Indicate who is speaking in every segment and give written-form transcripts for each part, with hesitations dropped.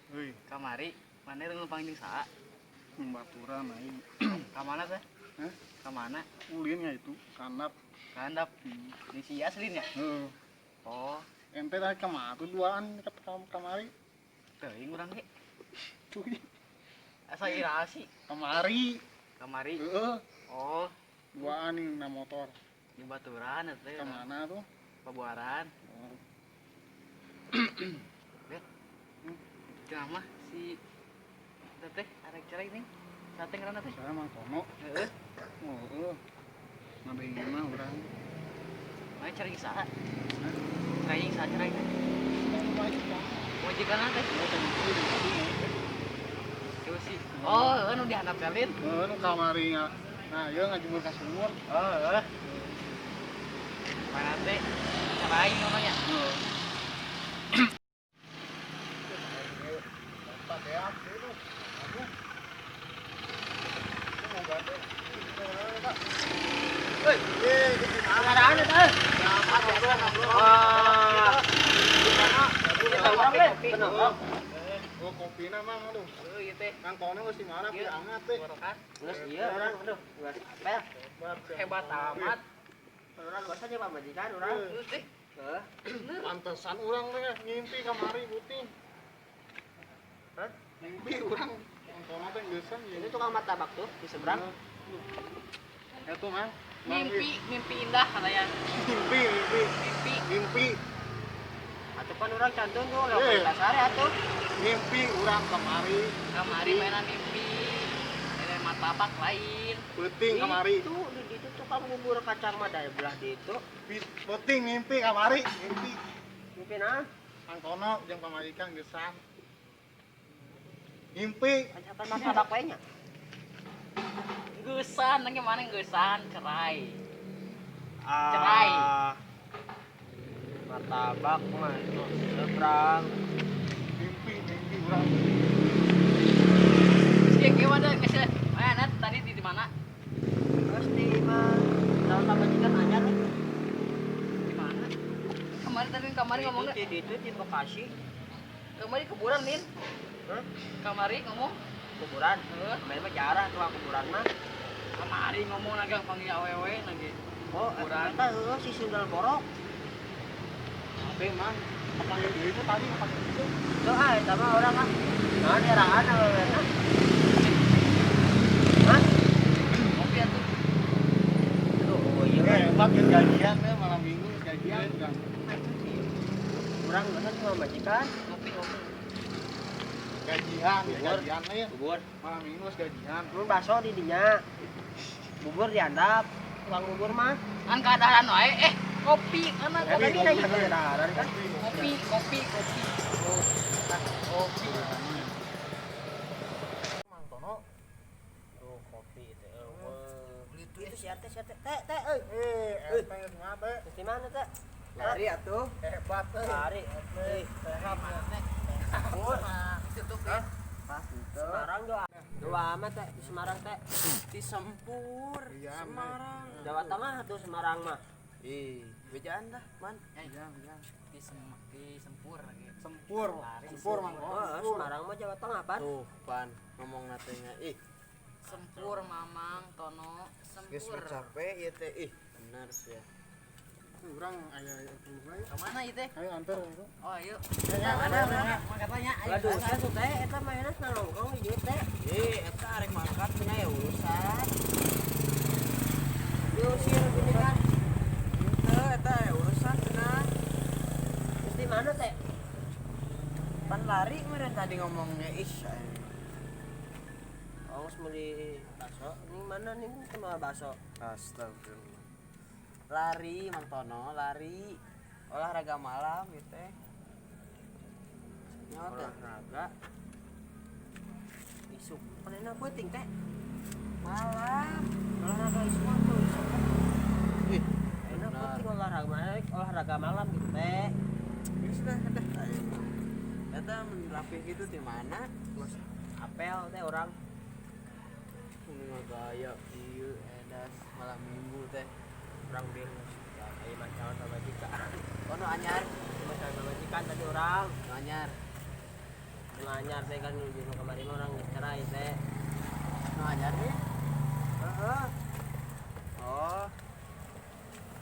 Speaker 1: Heuy,
Speaker 2: Kamari, mana yang numpang jeung saha?
Speaker 1: baturan aing.
Speaker 2: Ka mana teh?
Speaker 1: Hah?
Speaker 2: Ka mana?
Speaker 1: Ulin ya itu, kanap.
Speaker 2: Handap. Di si aslin ya?
Speaker 1: Heeh.
Speaker 2: Oh,
Speaker 1: Ente tadi kemana tuh duaan ke kamari?
Speaker 2: teuing urang ge.
Speaker 1: Cuy,
Speaker 2: Asa iraha sih?
Speaker 1: kamari.
Speaker 2: Kamari.
Speaker 1: Heeh.
Speaker 2: Oh,
Speaker 1: Duaan nih na motor.
Speaker 2: di baturan eta teh.
Speaker 1: Kemana tuh?
Speaker 2: Pabuaran.
Speaker 1: Oh.
Speaker 2: Lihat. Cenah mah si teteh arek cerai nih. Sate ngaranna teh?
Speaker 1: Saya mang kono.
Speaker 2: Heeh.
Speaker 1: Oh, heeh. Ngabein mah urang.
Speaker 2: Mana cerai saha? Cerai saha cerai teh? Majikanna teh. Terus sih. Oh, anu dihandap galin.
Speaker 1: Heeh, nu kamari nga. Nah, ieu ngajemur ka sumur.
Speaker 2: Oh, heeh. Mana teh? Cerai namanya.
Speaker 1: Heeh.
Speaker 2: Ada teh.
Speaker 1: Oh, kopi na mang aduh.
Speaker 2: Ieu teh.
Speaker 1: Kantongna geus dimana pi angat teh.
Speaker 3: Geus ieu urang aduh, geus apel.
Speaker 2: Hebat amat.
Speaker 3: Urang geus aja pamajikan urang.
Speaker 2: Terus teh.
Speaker 3: Heuh.
Speaker 1: Pantesan urang teh ngimpi kamari puting.
Speaker 3: Hah?
Speaker 1: Ngimpi urang. Kantongna teh geusan
Speaker 3: Ini tukang martabak tuh di seberang.
Speaker 1: Itu mang.
Speaker 2: Mimpi indah katanya.
Speaker 1: Ngimpi, ngimpi.
Speaker 2: Mimpi.
Speaker 1: Ngimpi,
Speaker 3: Atuh pan urang cantun tuh
Speaker 1: Eh.
Speaker 3: leuwih kasare atuh.
Speaker 1: ngimpi urang kamari.
Speaker 2: Kamari mainan mimpi. Ini martabak lain.
Speaker 1: Puting kamari.
Speaker 3: Itu di ditu tukang bubur kacang mah dari belah ditu.
Speaker 1: Puting ngimpi kamari, ngimpi.
Speaker 3: Pimpinan,
Speaker 1: Angkono jeung pamajikan geusan. Ngimpi.
Speaker 3: ajakan martabak we nya.
Speaker 2: Gesan, nanya mana gesan, cerai.
Speaker 3: Ah.
Speaker 2: Cerai.
Speaker 3: Martabak mah itu seberang.
Speaker 1: Ngimpi, ngimpi urang.
Speaker 2: Sih gimana ngasih? Mana tadi di mana?
Speaker 3: Geus di mah daun pamajikan anyar.
Speaker 2: Di mana? Kemarin tadi kamari ngomongnya.
Speaker 3: Di ditu di Bekasi.
Speaker 2: Kamari kuburan nin.
Speaker 3: Hah?
Speaker 2: Kamari ngomong.
Speaker 3: Kuburan.
Speaker 2: Heeh.
Speaker 3: Main mah jarang tukang kuburan mah.
Speaker 2: Kamari ngomong lagi panggil awewe lagi.
Speaker 3: Oh,
Speaker 2: Kuburan.
Speaker 3: eta heuh si sundal borok.
Speaker 1: Tapi mang pakai duit itu tadi pakai itu.
Speaker 3: Tuh ah, eta mah urang ah. Naon eraan awewena? Hah?
Speaker 2: Kopi atuh.
Speaker 3: Aduh, oh iya.
Speaker 1: Hebat kan gajian teh malam minggu gajian urang.
Speaker 3: Urang geus cuma majikan.
Speaker 2: Kopi.
Speaker 1: Gajian, ya gajian teh.
Speaker 3: Bubur.
Speaker 1: Malam minggu geus gajian.
Speaker 3: Bubur bakso di dinya. Bubur dihandap. Tukang bubur mah.
Speaker 2: Kan keadaan wae. Kopi karena
Speaker 3: Tadi
Speaker 2: kopi.
Speaker 3: nanya keadaan kan.
Speaker 2: Kopi. Oh, kopi.
Speaker 1: Mang Tono.
Speaker 3: Tuh kopi teh eueuh. Itu siate. Teh euy.
Speaker 1: Ente geus ngate.
Speaker 3: Terus di mana teh?
Speaker 1: Lari atuh. Hebat teh.
Speaker 3: Lari. Euy.
Speaker 1: Sehat teh.
Speaker 3: Bubur.
Speaker 2: Situ kan.
Speaker 1: Pas itu.
Speaker 3: Semarang doa. Doa amat teh di Semarang teh.
Speaker 2: Di Sempur.
Speaker 1: Iya,
Speaker 2: Semarang.
Speaker 3: Jawa Tengah tuh Semarang mah.
Speaker 2: Bejaan dah, man.
Speaker 1: Iya.
Speaker 2: Di Sempur gitu.
Speaker 1: Sempur. Sempur mang.
Speaker 3: Oh, Semarang mah Jawa Tengah pan.
Speaker 4: Tuh, pan ngomong natenya
Speaker 2: Sempur Mamang Tono
Speaker 4: geus
Speaker 2: Sempur.
Speaker 4: capek ieu teh bener sih ya.
Speaker 1: Urang aya tuh bae.
Speaker 2: Kemana itu?
Speaker 1: Ayo antar itu.
Speaker 2: Oh ayo.
Speaker 1: Mana?
Speaker 2: Makanya ayo.
Speaker 3: Waduh, saya teh eta mainan nongkrong di dieu teh.
Speaker 4: Eta arek mangkat cenah ya urusan.
Speaker 3: Diusir gini kan.
Speaker 4: Henteu eta ya urusan cenah.
Speaker 3: Terus di mana teh?
Speaker 4: Pan lari meureun tadi ngomongnya
Speaker 3: Oh, meuli bakso. Ini mana nih sama bakso?
Speaker 4: Astagfirullah. Lari Mang Tono, lari. Olahraga malam gitu teh. Nyawa teh
Speaker 3: Olahraga. Isuk. Panena penting teh.
Speaker 4: malam.
Speaker 3: Olahraga isuk tuh isuk.
Speaker 4: Ih,
Speaker 3: Enak
Speaker 4: bener.
Speaker 3: penting olahraga malam gitu teh.
Speaker 4: Geus dah ayo. Eta mun rapih gitu di mana?
Speaker 3: Mas apel teh orang.
Speaker 4: Ini mah gaya ieu edas malam minggu teh.
Speaker 3: Orang bil. Ya, ayo macam sama jika.
Speaker 4: Kono anyar,
Speaker 3: Macam sama jika tadi orang.
Speaker 4: anyar.
Speaker 3: anyar teh kan dulu kemarin orang cerai teh.
Speaker 4: Nu anyar nih. Heeh. Oh.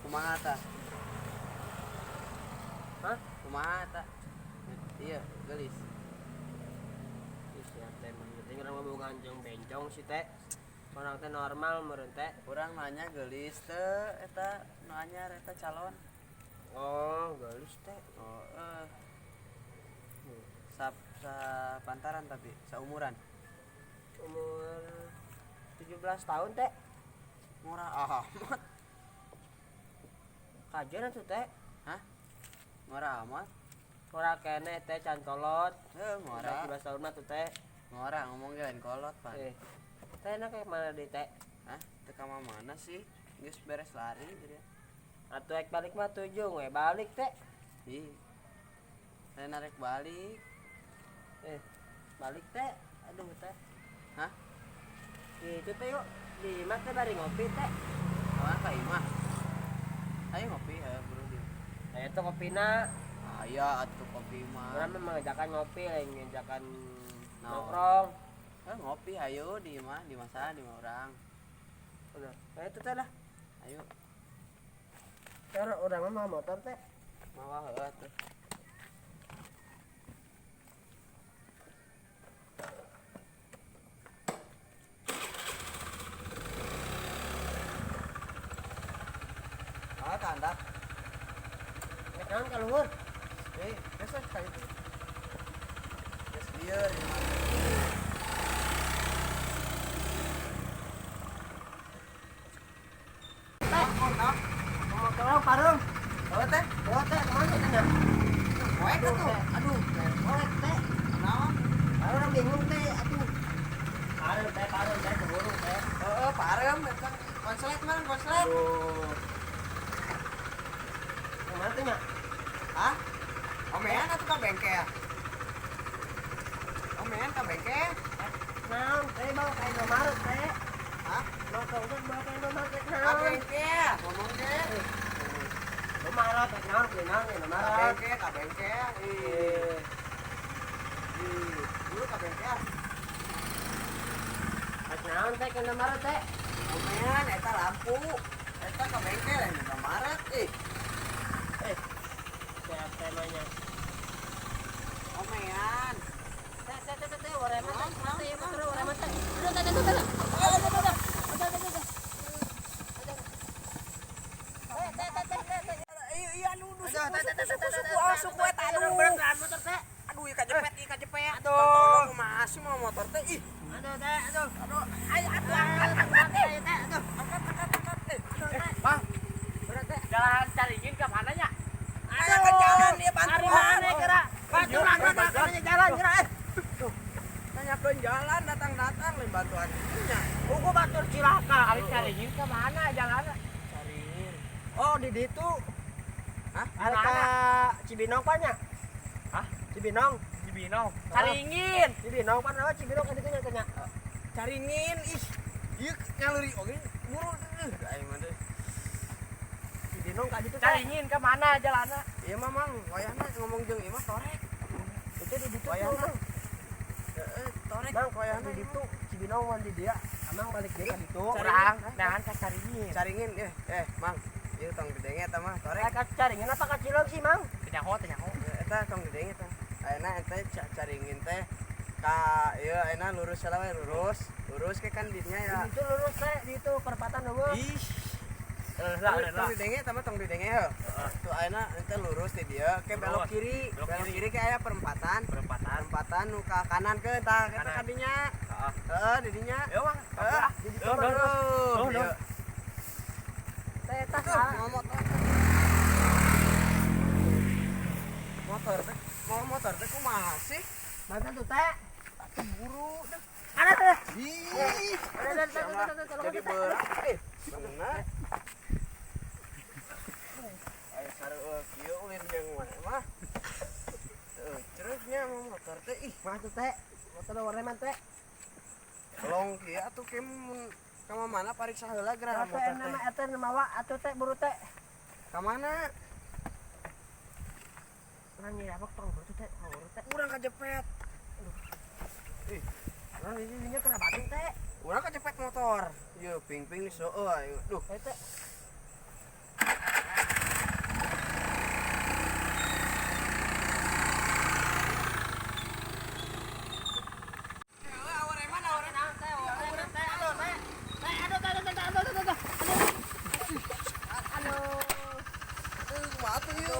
Speaker 4: Kumaha tah?
Speaker 3: Hah?
Speaker 4: Kumaha tah? Iya, gelis.
Speaker 3: Isi teh mah penting urang mah boga anjing bencong sih teh. Orang teh normal meureun teh.
Speaker 4: Urang nanya gelis teu eta nu anyar eta calon.
Speaker 3: Oh, geus teh.
Speaker 4: Oh, pantaran tapi saumuran.
Speaker 3: Umur 17 tahun teh.
Speaker 4: Murah amat.
Speaker 3: Kajian atuh teh.
Speaker 4: Hah? Murah amat.
Speaker 3: Ora kene teh can kolot.
Speaker 4: Murah.
Speaker 3: 17 tahun mah tuh teh.
Speaker 4: Murah ngomong lain kolot, Pak.
Speaker 3: Teh enak kayak mana di teh?
Speaker 4: Hah? Teu ka mana sih? Geus beres lari jadi.
Speaker 3: Atuh ek balik mah tujung we balik teh.
Speaker 4: Ih. Saya narik balik.
Speaker 3: Balik teh. Aduh teh.
Speaker 4: Hah?
Speaker 3: Itu teh yuk. Di imah teh bari ngopi teh.
Speaker 4: Mana ka imah? Ayo ngopi ya, bro.
Speaker 3: Aya tuh kopina.
Speaker 4: Aya atuh kopi mah.
Speaker 3: Urang mah mengajakan ngopi lain ngajakan
Speaker 4: Naon?
Speaker 3: nongkrong.
Speaker 4: Ngopi ayo di imah, di masa di imah urang.
Speaker 3: Udah. Itu teh lah.
Speaker 4: Ayo.
Speaker 3: Cara urang mah motor teh.
Speaker 4: Mawa heuh tuh. Kandak.
Speaker 3: Jangan ka luhur.
Speaker 4: Besok kali itu. Yes, lieur di mana?
Speaker 3: Tolong parung.
Speaker 4: Oh teh,
Speaker 3: Kemana teh?
Speaker 4: poek tuh. Aduh,
Speaker 3: Poek teh.
Speaker 4: naon?
Speaker 3: Orang bingung teh, atuh. Parung teh keburu teh.
Speaker 4: Parem eta. Konslet man, konslet.
Speaker 3: Kemana teh nya?
Speaker 4: Hah? Omean atuh ka bengkel. Omean ka bengkel.
Speaker 3: Naon teh bawa ka Indomaret teh.
Speaker 4: Hah?
Speaker 3: Bawa ka Indomaret
Speaker 4: Ka
Speaker 3: naon?
Speaker 4: bengkel. Ngomong ge.
Speaker 3: Indomaret teh naon ke naon
Speaker 4: Ka
Speaker 3: Indomaret.
Speaker 4: bengkel, ka bengkel. Dulu ka bengkel.
Speaker 3: Naon teh ke Indomaret teh?
Speaker 4: Omean eta lampu. Eta ka bengkel yang Indomaret.
Speaker 3: Siapa temanya?
Speaker 4: Omean.
Speaker 3: Teh, warema teh. Teh, motor warema teh.
Speaker 4: Iya anu suku eta aduh.
Speaker 3: Motor teh.
Speaker 4: Aduh ieu kajepet.
Speaker 3: Aduh.
Speaker 4: Kumaha sih mau motor teh? Ih.
Speaker 3: Aduh.
Speaker 4: Ayo atuh angkat.
Speaker 3: Bang. Jalan cariin ke mananya?
Speaker 4: Ada ke jalan dia bantu.
Speaker 3: Hari mana kira? Baturan katanya jalan kira.
Speaker 4: Tanyakeun jalan datang lain bantuan. Nya.
Speaker 3: Buku batur cilaka. Hari cariin ke mana jalan?
Speaker 4: Cariin.
Speaker 3: Oh di ditu.
Speaker 4: Hah?
Speaker 3: Hari ka Cibinong panya.
Speaker 2: Hah?
Speaker 3: Cibinong.
Speaker 2: Caringin.
Speaker 3: Cibinong pan oh Cibinong kan itu nya.
Speaker 4: Caringin ih. Ieu ngaluri oge buru aing mah teh.
Speaker 3: Cibinong ka ditu.
Speaker 2: Caringin ke mana jalannya?
Speaker 4: Ieu mah mang wayahna ngomong jeung ieu mah torek.
Speaker 3: Itu di ditu.
Speaker 4: Wayahna. Torek
Speaker 3: Bang,
Speaker 4: wayahna
Speaker 3: di ditu Cibinong wan di dia. Amang balik dia ka ditu.
Speaker 2: Orang, nahan ka caringin.
Speaker 4: Caringin mang. Ieu tong gedenge eta mah torek.
Speaker 3: Ka caringin apa ka Cilog sih, Mang?
Speaker 2: Tinyaho.
Speaker 4: Eta tong gedenge eta. Ayeuna ente caringin teh ka ieu ayeuna lurus heula we lurus ke kan dinya ya.
Speaker 3: Itu lurus teh di itu perempatan heueuh.
Speaker 4: Ih.
Speaker 2: Lah.
Speaker 4: Tong didenge eta mah tong didenge heuh. Tuh ayeuna ente lurus ti dieu ke belok kiri. Belok kiri ke aya perempatan. Perempatan nu ka kanan ke tah eta ka dinya. Heeh, di dinya.
Speaker 2: Yo, Bang.
Speaker 4: Heeh, di ditu baru.
Speaker 3: Teh eta
Speaker 4: Mau motor teh kumaha sih?
Speaker 3: Mana tuh teh?
Speaker 4: Buru dah.
Speaker 3: Ada teh.
Speaker 4: Ih. Jadi berat. Bener. Ayo sareueuk kieu ulin jeung mana mah. Cereuhnya mau motor teh ih.
Speaker 3: Mana tuh teh? Motor warna teh.
Speaker 4: Long kieu atuh ke ka mana pariksa heula geura motor teh.
Speaker 3: Nama eta mawa atuh teh buru teh.
Speaker 4: Ka mana?
Speaker 3: Urang ngira apa tong buru teh, buru teh.
Speaker 4: Urang kajepet. Nah, ini kena batu teh. Urang kecepet motor. Yeuh, ping-ping nih seueuh ayo. Duh,
Speaker 2: Teh.
Speaker 4: mati yeuh.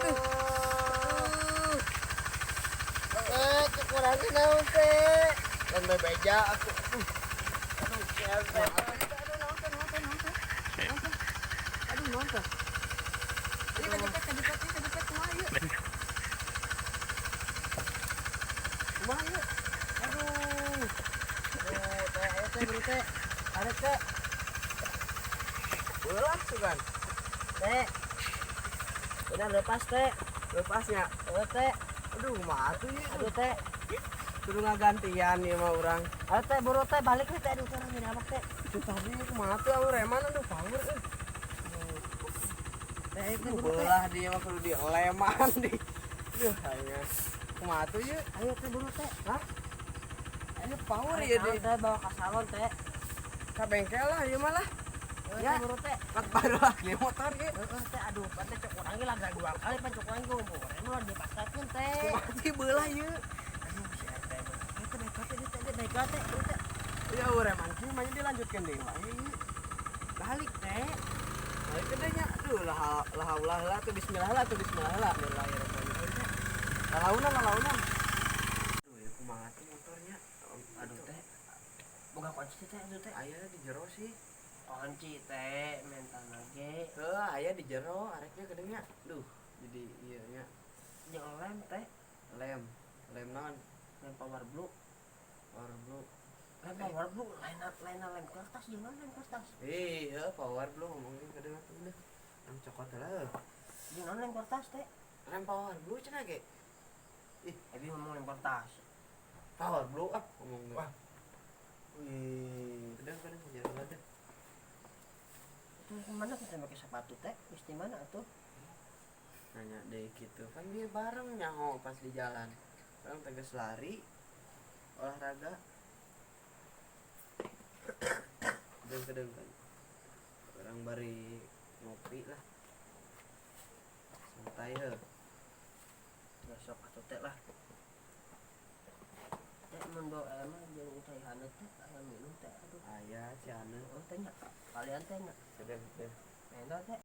Speaker 3: Kurangin naon teh.
Speaker 4: Kan bebeja aku.
Speaker 3: Aduh, kiamat.
Speaker 4: Aduh, nonton. Ini kejepet kumaha yeuh. Kumaha yeuh. Aduh.
Speaker 3: Teh, bro teh. Ada teh.
Speaker 4: Beulah sugan.
Speaker 3: Teh. Udah lepas teh.
Speaker 4: Lepasnya.
Speaker 3: Teh.
Speaker 4: Aduh, mati yeuh.
Speaker 3: Aduh teh.
Speaker 4: Kudu ngagantian ieu mah urang.
Speaker 3: Aduh teh, buru teh balik teh. Aduh, orang ini apa teh?
Speaker 4: Itu tadi kumaha tuh aku reman aduh power euy.
Speaker 3: Teh, itu
Speaker 4: Aduh,
Speaker 3: buru teh.
Speaker 4: beulah dia mah kudu dileman di. Aduh, ayeuna. Kumaha tuh yeuh?
Speaker 3: Ayo teh buru teh.
Speaker 4: Hah? Ini power
Speaker 3: Ayo
Speaker 4: ya di
Speaker 3: teh bawa ke salon teh.
Speaker 4: ka bengkel lah ieu mah lah.
Speaker 3: Ya, buru teh.
Speaker 4: Kat baru lagi motor ieu.
Speaker 3: Teh, aduh, pan teh cok urang ge laga 2 kali pan cok urang ge umurna dipaksakeun teh.
Speaker 4: Mati beulah ieu.
Speaker 3: Aduh, si teh. Ayo teh naik teh, naik teh, buru teh.
Speaker 4: Ya reman sih mah dilanjutkeun deui wae ieu. Balik teh. Balik teh nya. Aduh, lah ulah lah tuh bismillah lah tuh bismillah lah. Bismillahirrahmanirrahim. Lalauna. Aduh, ya kumaha tuh motornya.
Speaker 3: Aduh teh. Boga kunci teh, aduh teh.
Speaker 4: Aya di jero sih.
Speaker 3: Kunci teh, mentana ge.
Speaker 4: Heuh, aya di jero areknya gedengnya. Duh, jadi ieu nya
Speaker 3: Jeung lem teh,
Speaker 4: lem naon?
Speaker 3: lem power blue.
Speaker 4: Power blue.
Speaker 3: Lem power blue, lain lem kertas jeung lem kertas.
Speaker 4: Heuh, power blue ngomongin gedeng atuh udah. Yang cokot lah.
Speaker 3: Jeung lem kertas teh.
Speaker 4: Lem power blue cenah ge.
Speaker 3: Tapi ngomong lem kertas.
Speaker 4: Power blue ah ngomong. Wah. Wih, gedeng jero lah teh.
Speaker 3: Itu mana kita pakai sepatu teh? Geus di mana atuh?
Speaker 4: Nanya deh gitu kan dia bareng nyaho pas di jalan orang tegas lari olahraga gedeng kan orang bari ngopi lah santai heuh
Speaker 3: Besok atuh teh lah. Teh mun do emang jeung teh haneut teh aya minum teh aduh.
Speaker 4: aya ciana
Speaker 3: Oh teh nya. Kalian teh nya.
Speaker 4: gedeng
Speaker 3: Enak teh.